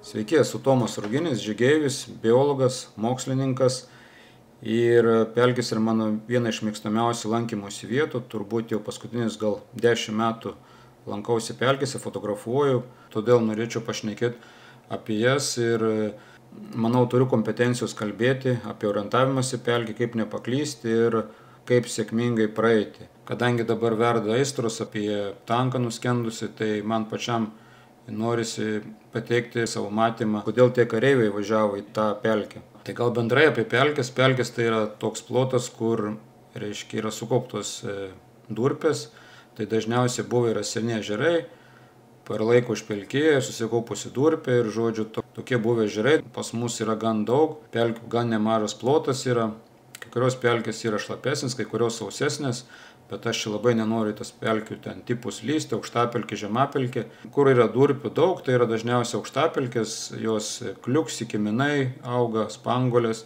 Sveiki, esu Tomas Ruginis, žygeivis, biologas, mokslininkas ir pelkės yra mano viena iš mėgstamiausių lankymosi vietų. Turbūt jau paskutinius gal 10 metų lankausi pelkėse, fotografuoju, todėl norėčiau pašnekėti apie jas ir manau turiu kompetencijos kalbėti apie orientavimąsi pelkį, kaip nepaklysti ir kaip sėkmingai praeiti. Kadangi dabar verda aistros apie tanką nuskendusi, tai man pačiam norisi pateikti savo matymą, kodėl tie kareiviai važiavo į tą pelkę. Tai gal bendrai apie pelkės. Pelkės tai yra toks plotas, kur yra sukauptos durpės. Tai dažniausiai buvo yra seni ežerai, per laiką užpelkėję, susikaupusi durpė ir žodžiu tokie buvę ežerai. Pas mus yra gan daug, pelkių gan nemažas plotas yra. Kai kurios pelkės yra šlapesnės, kai kurios sausesnės. Bet aš čia labai nenoriu tas pelkių ten tipus lysti, aukštapelkė, žemapelkė. Kur yra durpių daug, tai yra dažniausiai aukštapelkės, jos kliuksi, kiminai auga, spanguolės.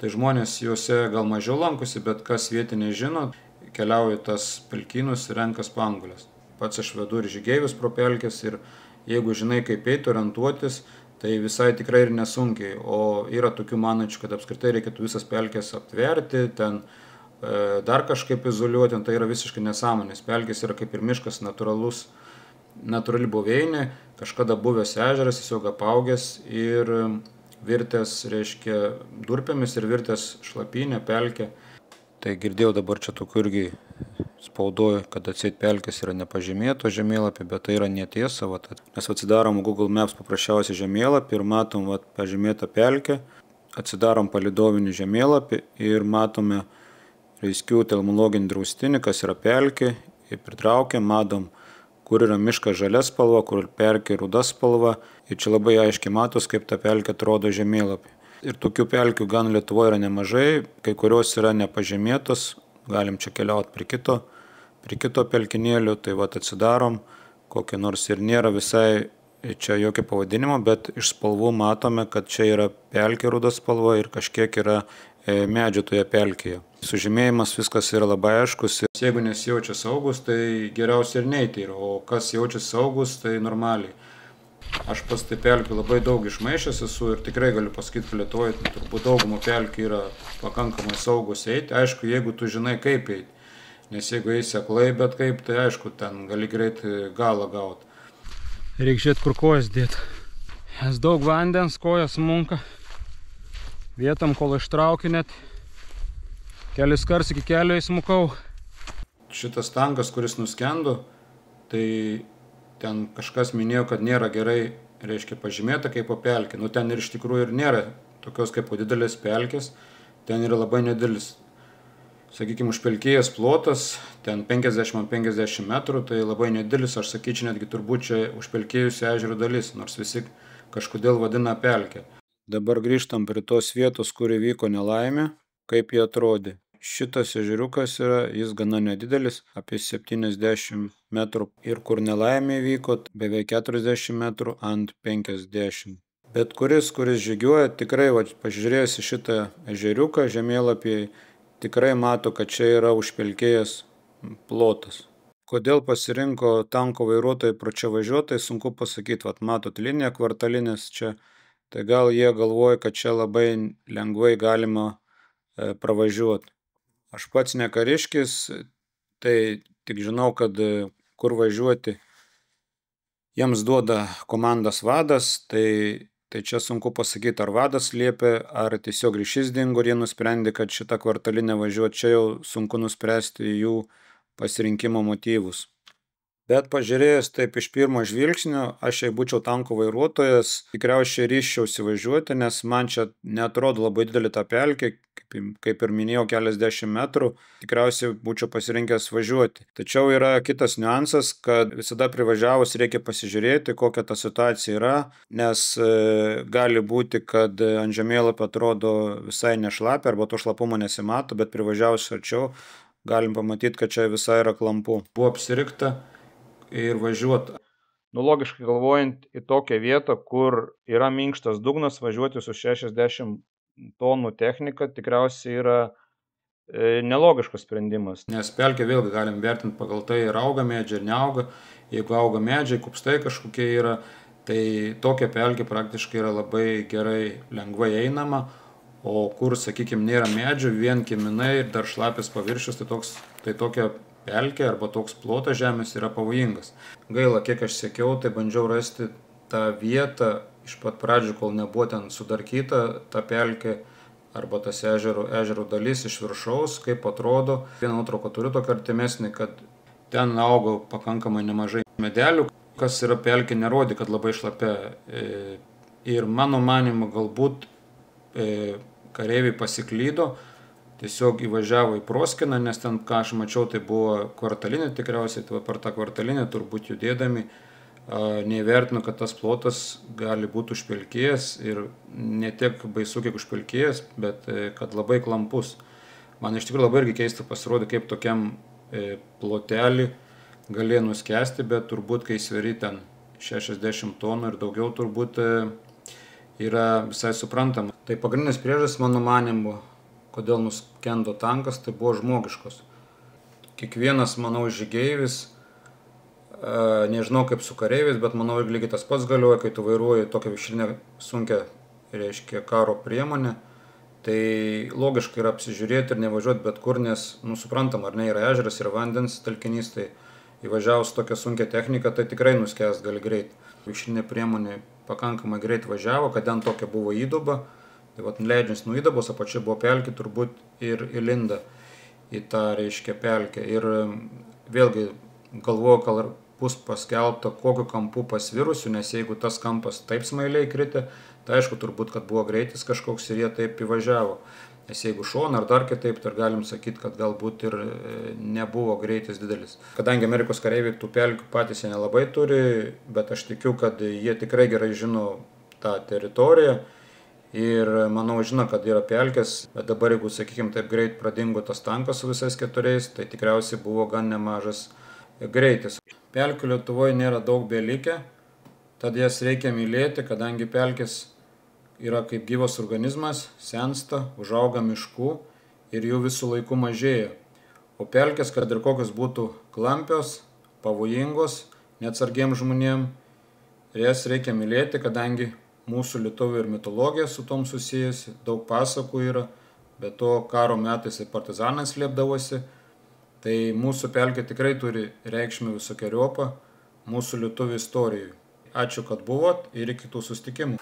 Tai žmonės juose gal mažiau lankosi, bet kas vietiniai žino, keliauja tas pelkynus ir renka spanguolės. Pats aš vedu ir žygeivius pro pelkės ir jeigu žinai kaip eiti, orientuotis, tai visai tikrai ir nesunkiai. O yra tokių manančių, kad apskritai reikėtų visas pelkės aptverti, ten dar kažkaip izoliuoti, tai yra visiškai nesąmonės. Pelkės yra kaip ir miškas, natūrali buveinė, kažkada buvęs ežeras, tiesiog apaugęs ir virtęs, reiškia, durpėmis ir virtęs šlapynė, pelkė. Tai girdėjau dabar čia tokių irgi spaudoju, kad atseit pelkės yra nepažymėto žemėlapį, bet tai yra netiesa. Mes atsidarom Google Maps paprasčiausiai žemėlapį ir matom pažymėtą pelkę, atsidarom palidovinį žemėlapį ir matome Reiskių telmologinį draustinį, kas yra pelkė, ir pritraukiam, matom, kur yra miškas žalia spalva, kur pelkė ruda spalva. Ir čia labai aiškiai matos, kaip ta pelkė atrodo žemėlapį. Ir tokių pelkių gan Lietuvoje yra nemažai, kai kurios yra nepažymėtos, galim čia keliauti prie kito pelkinėlio, tai atsidarom, kokia nors ir nėra visai čia jokio pavadinimo, bet iš spalvų matome, kad čia yra pelkė ruda spalva ir kažkiek yra medžių toje pelkėje. Sužymėjimas viskas yra labai aiškus. Jeigu nesijaučia saugus, tai geriausia ir neiti. O kas jaučia saugus, tai normaliai. Aš pas tai pelkių labai daug išmaišęs esu ir tikrai galiu pasakyti, kad Lietuvoje turbūt daugumą pelkių yra pakankamai saugus eiti. Aišku, jeigu tu žinai kaip eiti. Nes jeigu eisi aklai, bet kaip, tai aišku, ten gali greit galą gauti. Reikia žiūrėti, kur kojas dėti. Nes daug vandens, kojas munka. Vietam, kol ištraukiu net. Kelis kars iki kelio įsmukau. Šitas tankas, kuris nuskendo, tai ten kažkas minėjo, kad nėra gerai, reiškia, pažymėta kaip po pelkė. Ten ir iš tikrųjų ir nėra tokios kaip po didelės pelkės. Ten yra labai nedidelis, sakykime, užpelkėjęs plotas, ten 50x50 metrų, tai labai nedidelis, aš sakyčiau, netgi turbūt čia užpelkėjusi ežero dalis, nors visi kažkodėl vadina pelkę. Dabar grįžtam prie tos vietos, kur įvyko nelaimė, kaip jie atrodė. Šitas ežeriukas yra, jis gana nedidelis, apie 70 metrų ir kur nelaimė įvyko, beveik 40 metrų ant 50. Bet kuris žygiuoja, tikrai pažiūrėjęs į šitą ežeriuką žemėlapį, tikrai mato, kad čia yra užpelkėjęs plotas. Kodėl pasirinko tanko vairuotojai pro čia važiuoti, tai sunku pasakyti. Matot liniją kvartalinės čia. Tai gal jie galvoja, kad čia labai lengvai galima pravažiuoti. Aš pats ne kariškis, tai tik žinau, kad kur važiuoti jiems duoda komandas vadas, tai čia sunku pasakyti, ar vadas liepia, ar tiesiog ryšys dingo ir jie nusprendė, kad šitą kvartalinę važiuoti. Čia jau sunku nuspręsti jų pasirinkimo motyvus. Bet pažiūrėjęs taip iš pirmo žvilgsnio, aš jei būčiau tanko vairuotojas, tikriausiai ryžčiausi važiuoti, nes man čia neatrodo labai didelė ta pelkė, kaip ir minėjau, keliasdešimt metrų, tikriausiai būčiau pasirinkęs važiuoti. Tačiau yra kitas niuansas, kad visada privažiavus reikia pasižiūrėti, kokia ta situacija yra, nes gali būti, kad ant žemėlapio atrodo visai nešlapia arba to šlapumo nesimato, bet privažiavus arčiau galim pamatyti, kad čia visai yra klampu. Buvo apsirikta ir važiuoti. Logiškai galvojant, į tokią vietą, kur yra minkštas dugnas, važiuoti su 60 tonų technika tikriausiai yra nelogiškas sprendimas. Nes pelkę vėlgi galim vertinti pagal tai, ir auga medžiai, ir neauga. Jeigu auga medžiai, kupstai kažkokie yra, Tai tokia pelkė praktiškai yra labai gerai lengvai einama, o kur, sakykime, nėra medžių, vien kiminai ir dar šlapis paviršius, tai tokia pelkė arba toks plotas žemės yra pavojingas. Gaila, kiek aš sekiau, tai bandžiau rasti tą vietą iš pat pradžių, kol nebuvo ten sudarkyta ta pelkė arba tas ežero dalis iš viršaus, kaip atrodo. Vieną nuotrauką turiu tokia artimesnį, kad ten augo pakankamai nemažai medelių, kas yra pelkė nerodė, kad labai šlapia. Ir mano manimu galbūt kareiviai pasiklydo, tiesiog įvažiavo į Proskiną, nes ten, ką aš mačiau, tai buvo kvartalinė tikriausiai, tai per tą kvartalinę turbūt judėdami neįvertino, kad tas plotas gali būti užpelkėjęs ir ne tiek baisu, kiek užpelkėjęs, bet kad labai klampus. Man iš tikrųjų labai irgi keista pasirodė, kaip tokiam plotelį galėjo nuskesti, bet turbūt, kai sveri ten 60 tonų ir daugiau, turbūt yra visai suprantama. Tai pagrindinis priežastis, mano manimu, kodėl nuskendo tankas, tai buvo žmogiškos. Kiekvienas, manau, žygeivis, nežinau kaip su kareiviais, bet manau, ir lygiai tas pats galioja, kai tu vairuoji tokią viršinę sunkę, reiškia, karo priemonę, tai logiškai yra apsižiūrėti ir nevažiuoti bet kur, nes, suprantam, ar ne, yra ežeras, yra vandens telkinys, tai įvažiavus tokią sunkę techniką, tai tikrai nuskęs gali greit. Viršinė priemonė pakankamai greit važiavo, kad ten tokia buvo įduba, tai vat leidžiant nuo įdubos, apačia buvo pelkė turbūt ir įlinda į tą, reiškia, pelkę. Ir vėlgi galvoju, kad bus paskelbta, kokiu kampu pasvirusiu, nes jeigu tas kampas taip smailiai kritė, tai aišku turbūt, kad buvo greitis kažkoks ir jie taip įvažiavo. Nes jeigu šona ar dar kitaip, tai galim sakyti, kad galbūt ir nebuvo greitis didelis. Kadangi Amerikos kareiviai tų pelkių patys jie nelabai turi, bet aš tikiu, kad jie tikrai gerai žino tą teritoriją ir manau žino, kad yra pelkės, bet dabar jeigu, sakykime, taip greit pradingo tas tankas su visais 4, tai tikriausiai buvo gan nemažas greitis. Pelkių Lietuvoje nėra daug belikę, tad jas reikia mylėti, kadangi pelkės yra kaip gyvas organizmas, sensta, užauga miškų ir jų visų laikų mažėja. O pelkės, kad ir kokios būtų klampios, pavojingos, neatsargiem žmonėm, jas reikia mylėti, kadangi mūsų lietuvių ir mitologija su tom susijusi, daug pasakų yra, bet to karo metais ir partizanai slėpdavosi. Tai mūsų pelkė tikrai turi reikšmę visokeriopą mūsų lietuvių istorijai. Ačiū, kad buvot ir iki kitų susitikimų.